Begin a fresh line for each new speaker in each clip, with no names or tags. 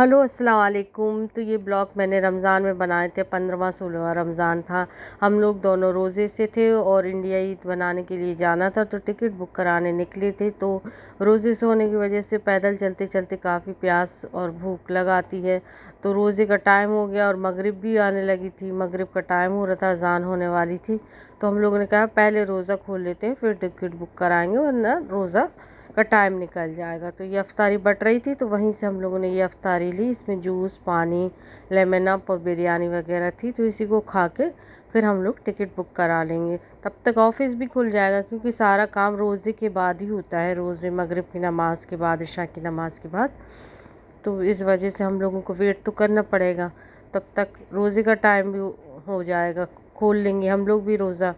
Hello अस्सलाम वालेकुम। तो ये ब्लॉग मैंने रमज़ान में बनाए थे। 15वां 16वां रमज़ान था। हम लोग दोनों रोज़े से थे और इंडिया ईद बनाने के लिए जाना था, तो टिकट बुक कराने निकले थे। तो रोज़े से होने की वजह से पैदल चलते चलते काफ़ी प्यास और भूख लगाती है। तो रोज़े का टाइम हो गया और मगरिब भी आने लगी थी, मगरिब का टाइम हो रहा था, अज़ान होने वाली थी। तो हम लोगों ने कहा पहले रोज़ा खोल लेते हैं, फिर टिकट बुक कराएंगे, वरना रोज़ा का टाइम निकल जाएगा। तो ये अफ्तारी बट रही थी, तो वहीं से हम लोगों ने ये अफ्तारी ली। इसमें जूस, पानी, लेमन अप और बिरयानी वगैरह थी। तो इसी को खा के फिर हम लोग टिकट बुक करा लेंगे। तब तक ऑफिस भी खुल जाएगा, क्योंकि सारा काम रोज़े के बाद ही होता है, रोज़े मगरिब की नमाज़ के बाद, इशा की नमाज़ के बाद। तो इस वजह से हम लोगों को वेट तो करना पड़ेगा। तब तक रोज़े का टाइम भी हो जाएगा, खोल लेंगे हम लोग भी रोज़ा।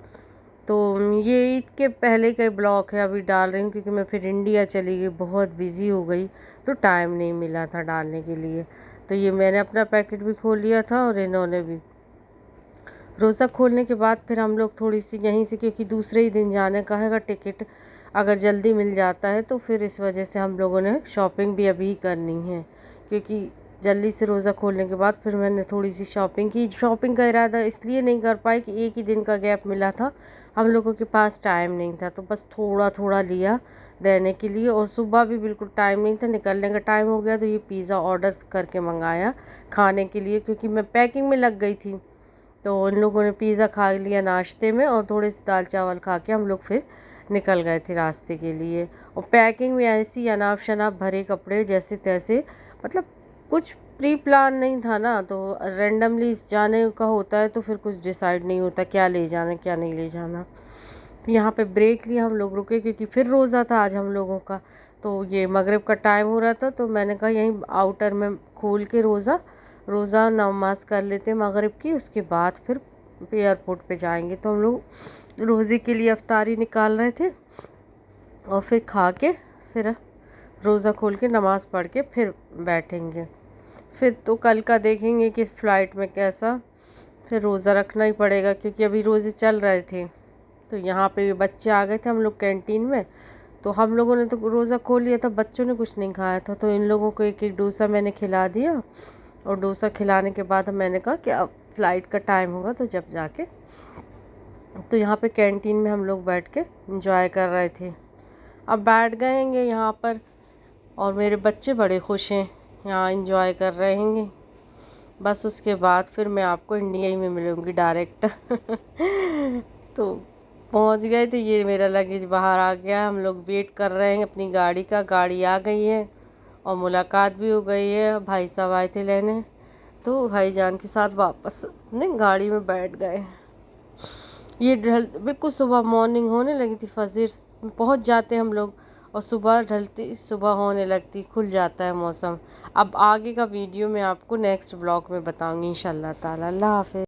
तो ये ईद के पहले का ब्लॉग है, अभी डाल रही हूँ, क्योंकि मैं फिर इंडिया चली गई, बहुत बिज़ी हो गई, तो टाइम नहीं मिला था डालने के लिए। तो ये मैंने अपना पैकेट भी खोल लिया था और इन्होंने भी। रोज़ा खोलने के बाद फिर हम लोग थोड़ी सी यहीं से, क्योंकि दूसरे ही दिन जाने का है टिकट, अगर जल्दी मिल जाता है तो फिर इस वजह से हम लोगों ने शॉपिंग भी अभी करनी है, क्योंकि जल्दी से रोज़ा खोलने के बाद फिर मैंने थोड़ी सी शॉपिंग की। शॉपिंग का इरादा इसलिए नहीं कर पाई कि एक ही दिन का गैप मिला था, हम लोगों के पास टाइम नहीं था, तो बस थोड़ा थोड़ा लिया देने के लिए। और सुबह भी बिल्कुल टाइम नहीं था, निकलने का टाइम हो गया, तो ये पिज़्ज़ा ऑर्डर करके मंगाया खाने के लिए, क्योंकि मैं पैकिंग में लग गई थी। तो उन लोगों ने पिज़्ज़ा खा लिया नाश्ते में, और थोड़े से दाल चावल खा के हम लोग फिर निकल गए थे रास्ते के लिए। और पैकिंग में ऐसी अनाप शनाप भरे कपड़े जैसे तैसे, मतलब कुछ प्री प्लान नहीं था ना, तो रैंडमली जाने का होता है, तो फिर कुछ डिसाइड नहीं होता क्या ले जाना क्या नहीं ले जाना। तो यहाँ पे ब्रेक लिया, हम लोग रुके, क्योंकि फिर रोज़ा था आज हम लोगों का। तो ये मगरिब का टाइम हो रहा था, तो मैंने कहा यहीं आउटर में खोल के रोज़ा नमाज कर लेते मगरिब की, उसके बाद फिर एयरपोर्ट पे जाएंगे। तो हम लोग रोज़े के लिए अफ्तारी निकाल रहे थे, और फिर खा के फिर रोज़ा खोल के नमाज़ पढ़ के फिर बैठेंगे। फिर तो कल का देखेंगे कि फ़्लाइट में कैसा, फिर रोज़ा रखना ही पड़ेगा, क्योंकि अभी रोज़े चल रहे थे। तो यहाँ पे बच्चे आ गए थे हम लोग कैंटीन में, तो हम लोगों ने तो रोज़ा खोल लिया था, बच्चों ने कुछ नहीं खाया था, तो इन लोगों को एक एक डोसा मैंने खिला दिया। और डोसा खिलाने के बाद मैंने कहा कि अब फ़्लाइट का टाइम होगा तो जब जाके, तो यहाँ पे कैंटीन में हम लोग बैठ के इंजॉय कर रहे थे। अब बैठ गएंगे यहाँ पर, और मेरे बच्चे बड़े खुश हैं, यहाँ इंजॉय कर रहे हैं। बस उसके बाद फिर मैं आपको इंडिया ही में मिलूँगी डायरेक्ट। तो पहुँच गए थे, ये मेरा लगेज बाहर आ गया, हम लोग वेट कर रहे हैं अपनी गाड़ी का। गाड़ी आ गई है और मुलाकात भी हो गई है, भाई साहब आए थे लेने, तो भाईजान के साथ वापस अपने गाड़ी में बैठ गए। ये बिल्कुल सुबह मॉर्निंग होने लगी थी, फजर पहुंच जाते हम लोग, और सुबह ढलती सुबह होने लगती, खुल जाता है मौसम। अब आगे का वीडियो मैं आपको नेक्स्ट ब्लॉग में बताऊंगी इंशाल्लाह ताला। अल्लाह हाफ़िज़।